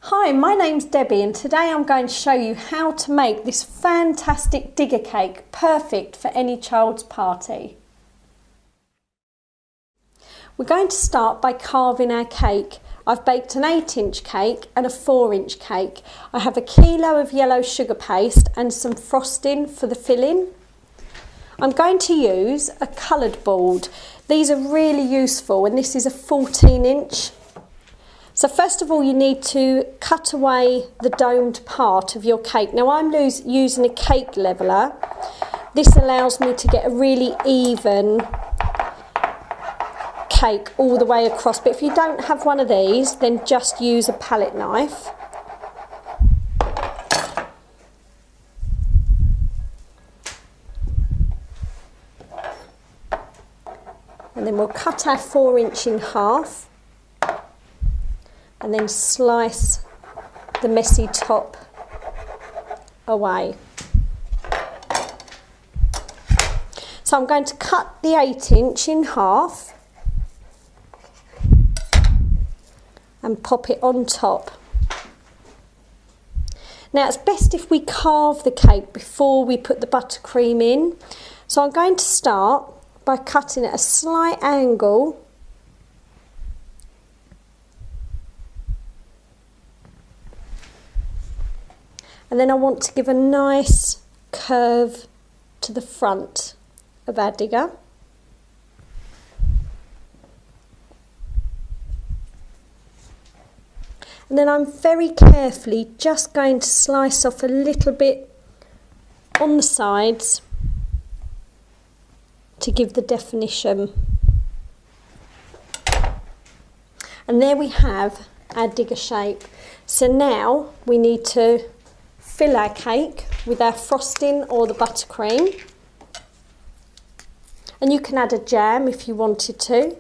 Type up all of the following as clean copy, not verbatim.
Hi, my name's Debbie and today I'm going to show you how to make this fantastic digger cake perfect for any child's party. We're going to start by carving our cake. I've baked an 8-inch cake and a 4-inch cake. I have a kilo of yellow sugar paste and some frosting for the filling. I'm going to use a coloured board. These are really useful and this is a 14-inch. So first of all you need to cut away the domed part of your cake. Now I'm using a cake leveller. This allows me to get a really even cake all the way across, but if you don't have one of these then just use a palette knife. And then we'll cut our 4-inch in half and then slice the messy top away. So I'm going to cut the 8-inch in half and pop it on top. Now it's best if we carve the cake before we put the buttercream in. So I'm going to start by cutting at a slight angle and then I want to give a nice curve to the front of our digger. And then I'm very carefully just going to slice off a little bit on the sides to give the definition. And there we have our digger shape. So now we need to fill our cake with our frosting or the buttercream. And you can add a jam if you wanted to.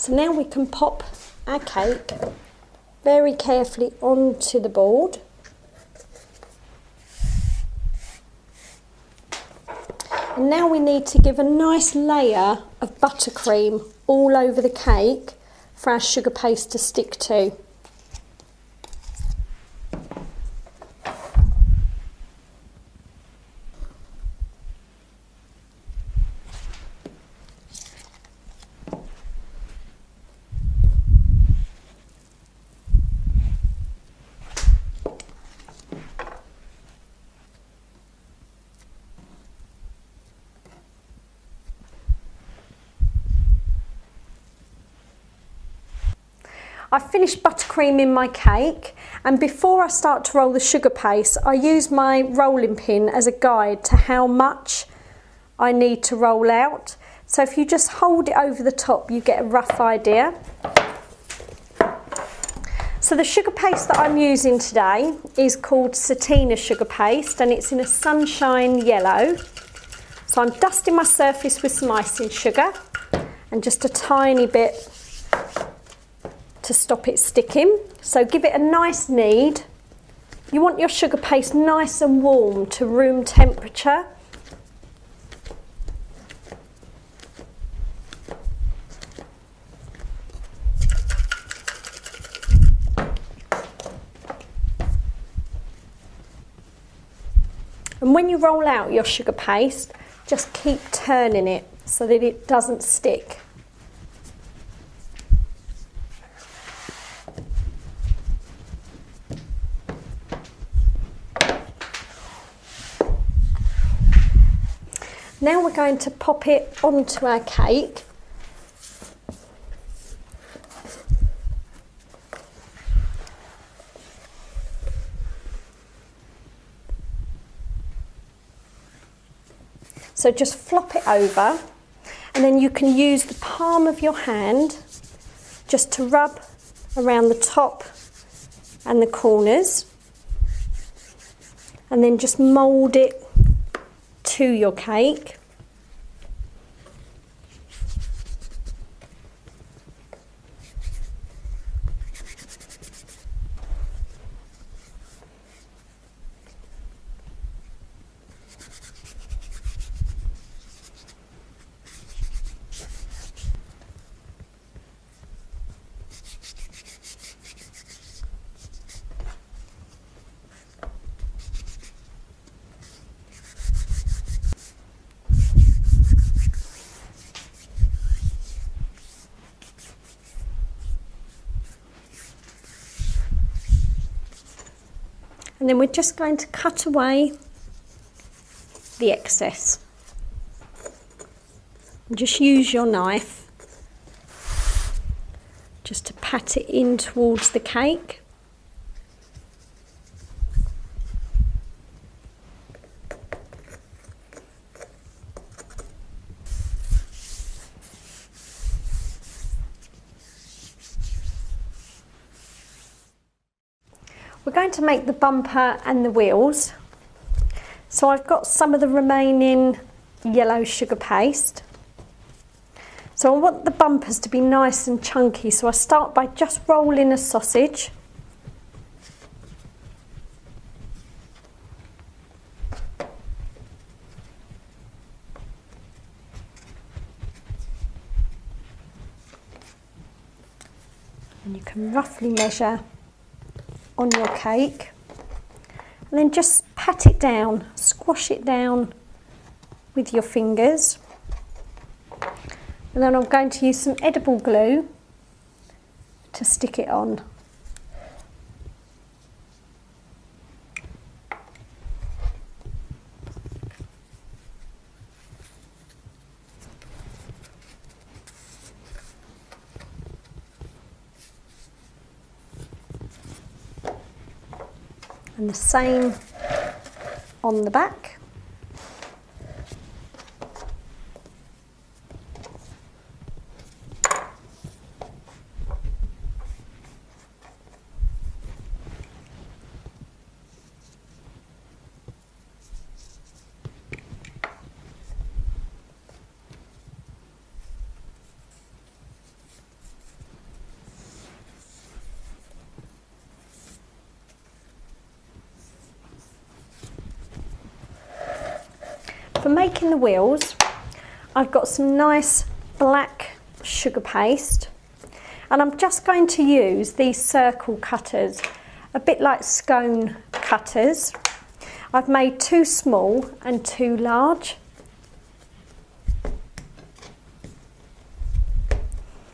So now we can pop our cake very carefully onto the board. And now we need to give a nice layer of buttercream all over the cake for our sugar paste to stick to. I've finished buttercreaming my cake, and before I start to roll the sugar paste I use my rolling pin as a guide to how much I need to roll out. So if you just hold it over the top you get a rough idea. So the sugar paste that I'm using today is called Satina sugar paste and it's in a sunshine yellow. So I'm dusting my surface with some icing sugar and just a tiny bit to stop it sticking. So give it a nice knead. You want your sugar paste nice and warm to room temperature. And when you roll out your sugar paste, just keep turning it so that it doesn't stick. Now we're going to pop it onto our cake. So just flop it over And then you can use the palm of your hand just to rub around the top and the corners, and then just mould it to your cake. And then we're just going to cut away the excess. And just use your knife just to pat it in towards the cake. We're going to make the bumper and the wheels. So I've got some of the remaining yellow sugar paste. So I want the bumpers to be nice and chunky, so I start by just rolling a sausage. And you can roughly measure on your cake, and then just pat it down, squash it down with your fingers, and then I'm going to use some edible glue to stick it on. And the same on the back. For making the wheels, I've got some nice black sugar paste, and I'm just going to use these circle cutters, a bit like scone cutters. I've made 2 small and 2 large.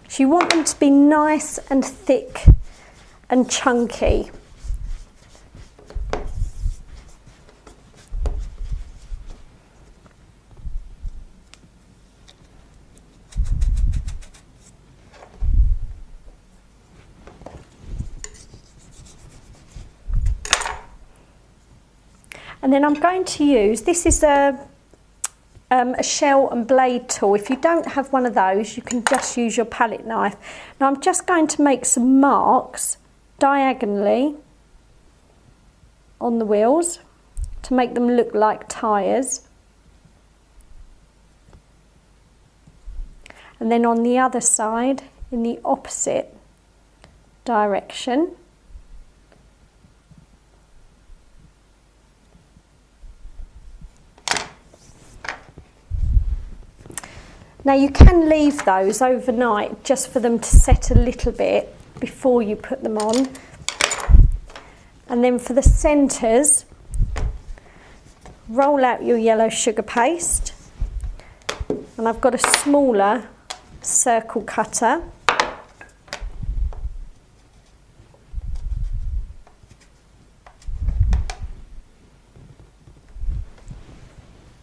So you want them to be nice and thick and chunky. And then I'm going to use, this is a shell and blade tool. If you don't have one of those, you can just use your palette knife. Now I'm just going to make some marks diagonally on the wheels to make them look like tyres. And then on the other side, in the opposite direction. Now you can leave those overnight just for them to set a little bit before you put them on. And then for the centres, roll out your yellow sugar paste. And I've got a smaller circle cutter.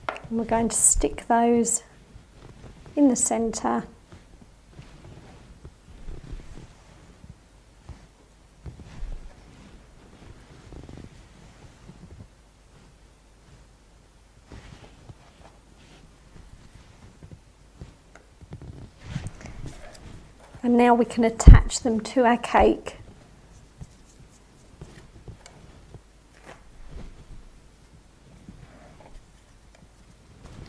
And we're going to stick those in the centre. And now we can attach them to our cake.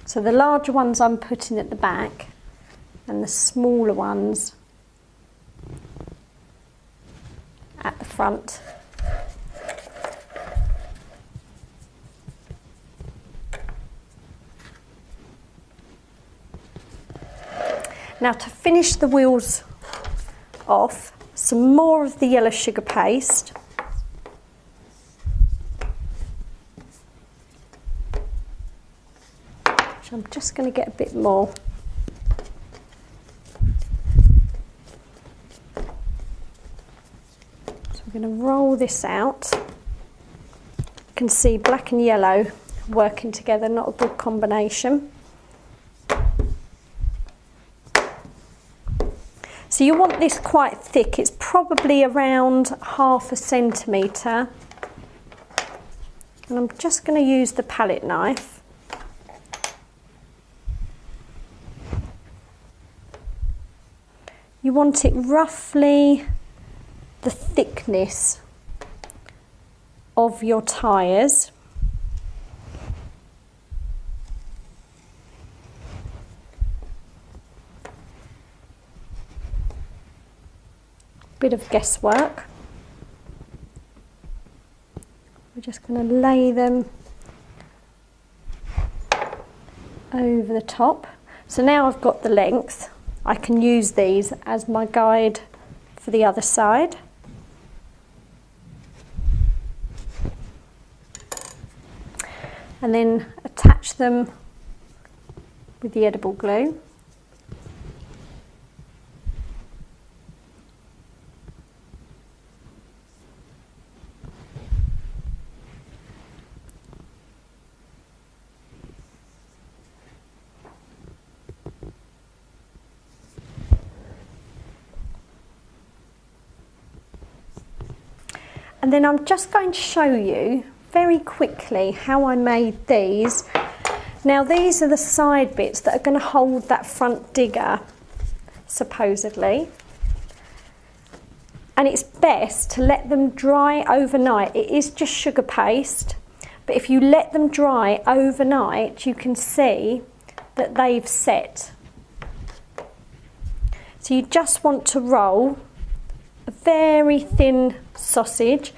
So the larger ones I'm putting at the back and the smaller ones at the front. Now to finish the wheels off, some more of the yellow sugar paste. Which I'm just going to get a bit more. So we're going to roll this out. You can see black and yellow working together, not a good combination. So you want this quite thick, it's probably around 1/2 centimetre. And I'm just going to use the palette knife. You want it roughly the thickness of your tyres. Bit of guesswork. We're just going to lay them over the top. So now I've got the length, I can use these as my guide for the other side. And then attach them with the edible glue. And then I'm just going to show you very quickly how I made these. Now these are the side bits that are going to hold that front digger, supposedly. And it's best to let them dry overnight. It is just sugar paste, but if you let them dry overnight, you can see that they've set. So you just want to roll a very thin sausage,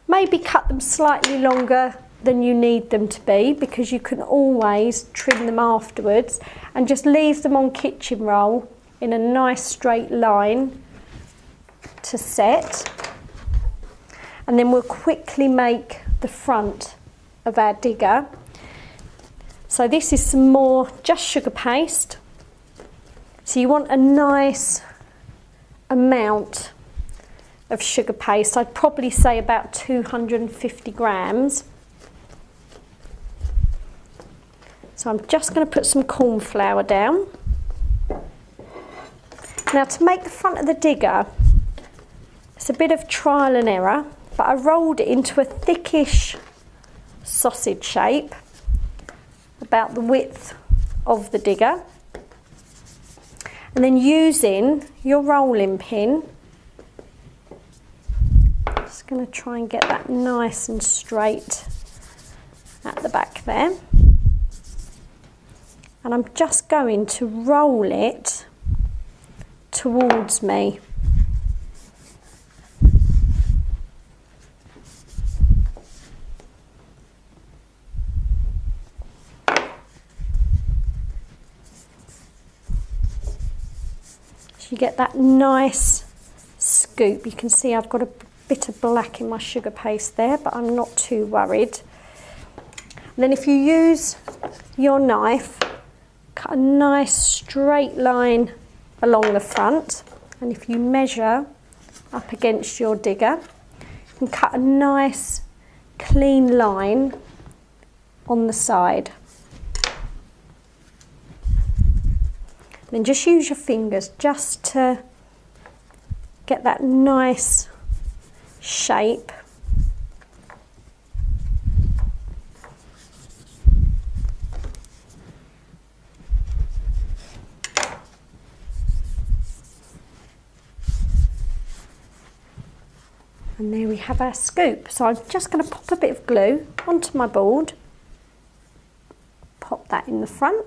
maybe cut them slightly longer than you need them to be, because you can always trim them afterwards, and just leave them on kitchen roll in a nice straight line to set. And then we'll quickly make the front of our digger. So this is some more just sugar paste. So you want a nice amount of sugar paste. I'd probably say about 250 grams. So I'm just going to put some corn flour down. Now to make the front of the digger, it's a bit of trial and error, but I rolled it into a thickish sausage shape, about the width of the digger. And then using your rolling pin, just going to try and get that nice and straight at the back there. And I'm just going to roll it towards me. So you get that nice scoop. You can see I've got a bit of black in my sugar paste there, but I'm not too worried. And then if you use your knife, cut a nice straight line along the front, and if you measure up against your digger, you can cut a nice clean line on the side. Then just use your fingers just to get that nice shape. And there we have our scoop. So I'm just going to pop a bit of glue onto my board, pop that in the front,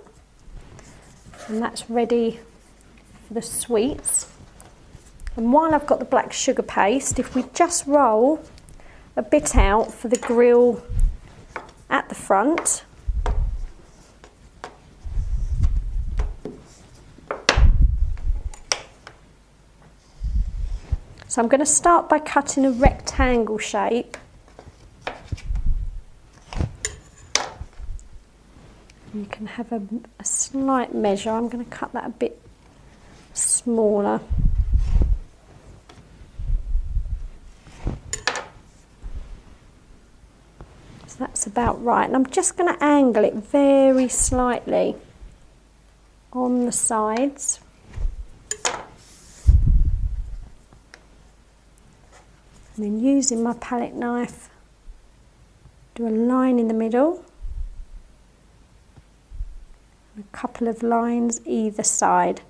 and that's ready for the sweets. And while I've got the black sugar paste, if we just roll a bit out for the grill at the front. So I'm going to start by cutting a rectangle shape. You can have a slight measure. I'm going to cut that a bit smaller. So that's about right. And I'm just going to angle it very slightly on the sides. And then using my palette knife, do a line in the middle, a couple of lines either side,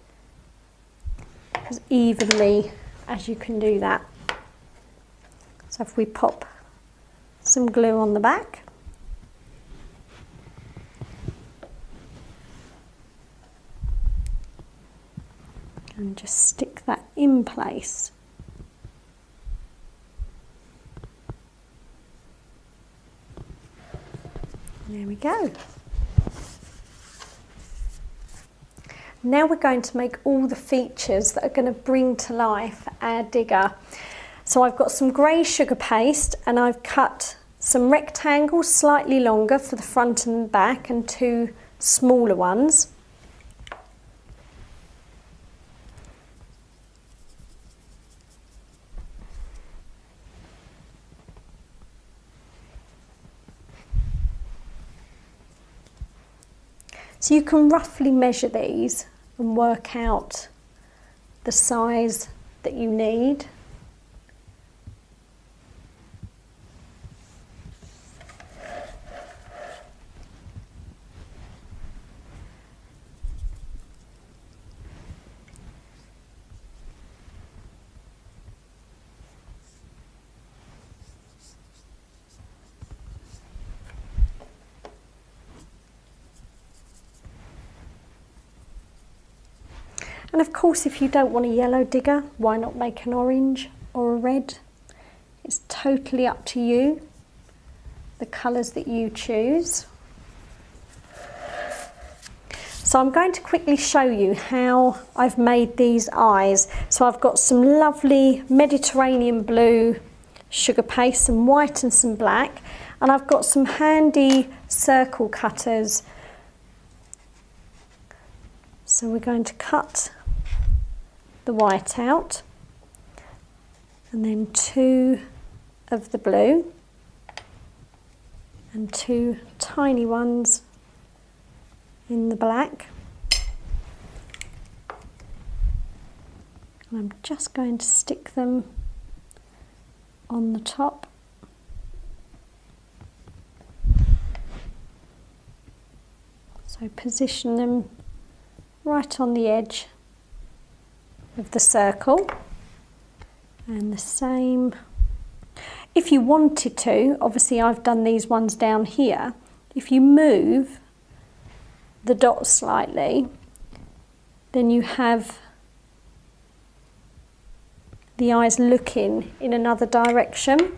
as evenly as you can do that. So if we pop some glue on the back, and just stick that in place. There we go. Now we're going to make all the features that are going to bring to life our digger. So I've got some grey sugar paste and I've cut some rectangles slightly longer for the front and back and two smaller ones. So you can roughly measure these and work out the size that you need. And of course, if you don't want a yellow digger, why not make an orange or a red? It's totally up to you, the colours that you choose. So I'm going to quickly show you how I've made these eyes. So I've got some lovely Mediterranean blue sugar paste, some white and some black, and I've got some handy circle cutters. So we're going to cut the white out, and then two of the blue, and two tiny ones in the black. And I'm just going to stick them on the top. So position them right on the edge of the circle, and the same if you wanted to. Obviously I've done these ones down here. If you move the dot slightly, then you have the eyes looking in another direction.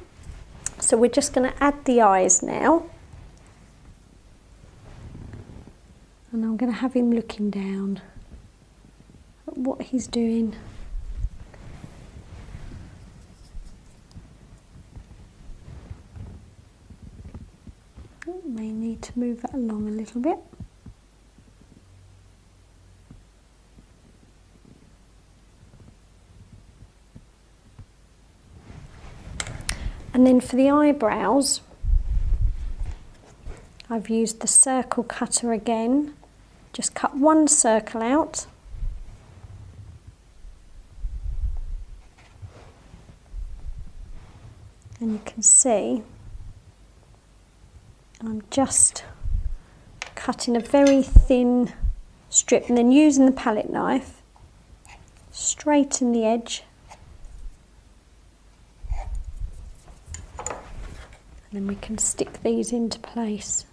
So we're just going to add the eyes now, and I'm going to have him looking down at what he's doing. Oh, may need to move that along a little bit. And then for the eyebrows, I've used the circle cutter again. Just cut one circle out. And you can see I'm just cutting a very thin strip, and then using the palette knife, straighten the edge And then we can stick these into place.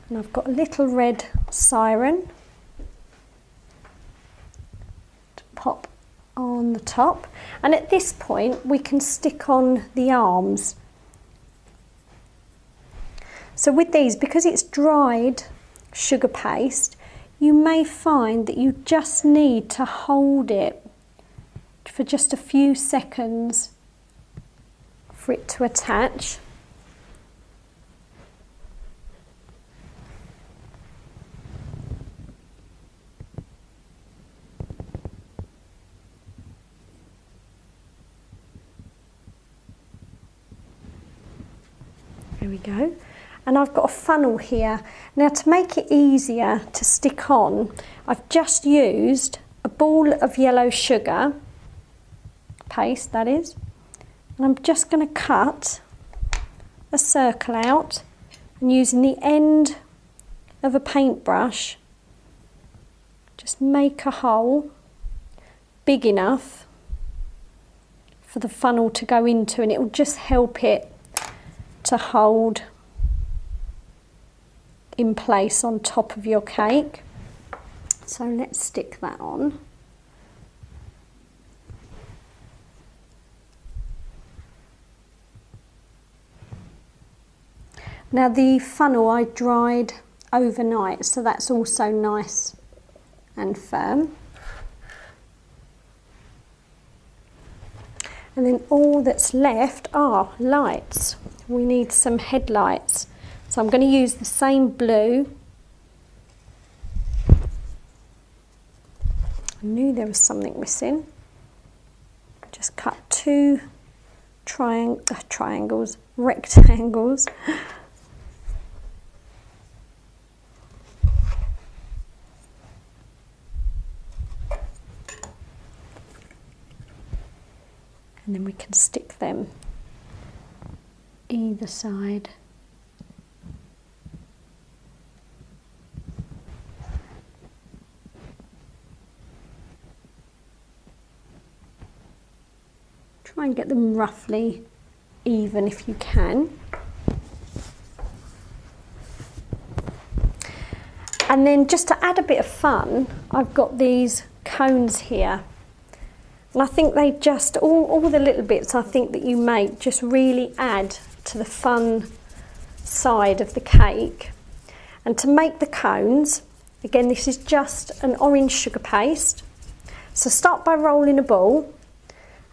And I've got a little red siren to pop on the top. And at this point we can stick on the arms. So with these, because it's dried sugar paste, you may find that you just need to hold it for just a few seconds for it to attach. There we go. And I've got a funnel here. Now, to make it easier to stick on, I've just used a ball of yellow sugar paste, that is, and I'm just going to cut a circle out, and using the end of a paintbrush, just make a hole big enough for the funnel to go into, and it will just help it to hold in place on top of your cake. So let's stick that on. Now the funnel I dried overnight, so that's also nice and firm. And then all that's left are lights. We need some headlights. So I'm going to use the same blue. I knew there was something missing. Just cut two rectangles. And then we can stick them either side. Try and get them roughly even if you can. And then just to add a bit of fun, I've got these cones here. And I think they just, all the little bits I think that you make just really add to the fun side of the cake. And to make the cones, again, this is just an orange sugar paste. So start by rolling a ball,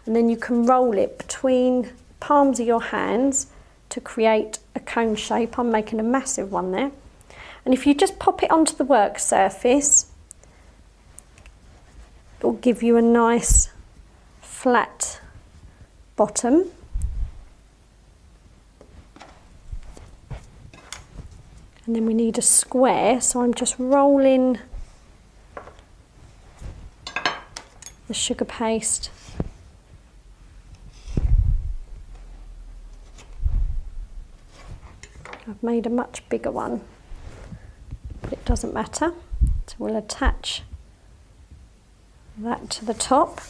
and then you can roll it between palms of your hands to create a cone shape. I'm making a massive one there. And if you just pop it onto the work surface, it will give you a nice flat bottom. And then we need a square, so I'm just rolling the sugar paste I've made a much bigger one, but it doesn't matter. So we'll attach that to the top.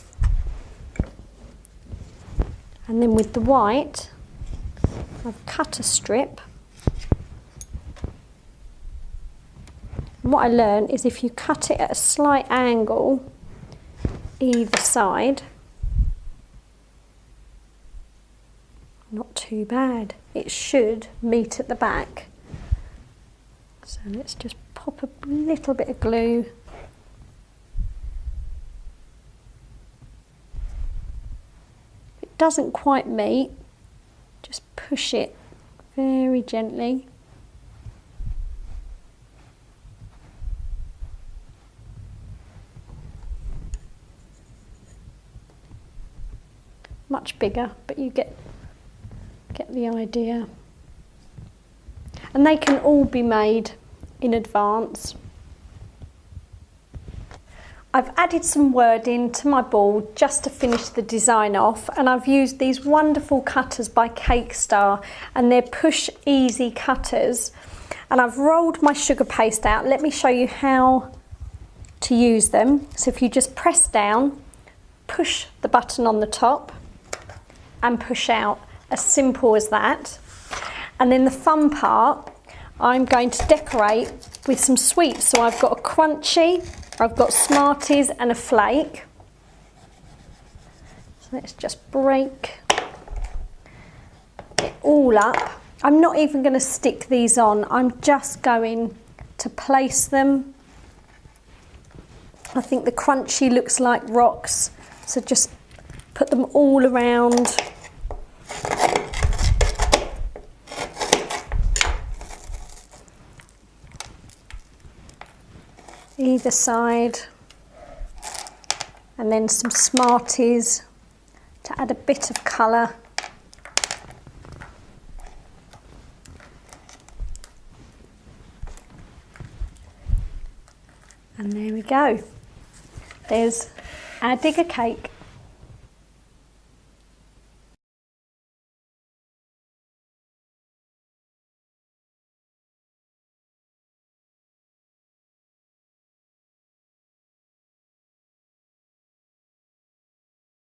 And then with the white, I've cut a strip. And what I learned is if you cut it at a slight angle either side, not too bad. It should meet at the back. So let's just pop a little bit of glue. If it doesn't quite meet, just push it very gently. Much bigger, but you get the idea. And they can all be made in advance. I've added some wording to my board just to finish the design off, and I've used these wonderful cutters by Cake Star, and they're push easy cutters, and I've rolled my sugar paste out. Let me show you how to use them. So if you just press down, push the button on the top and push out, as simple as that. And then the fun part, I'm going to decorate with some sweets. So I've got a crunchy, I've got Smarties and a flake. So let's just break it all up. I'm not even going to stick these on, I'm just going to place them. I think the crunchy looks like rocks, so just put them all around. Either side, and then some Smarties to add a bit of colour. And there we go. There's our digger cake.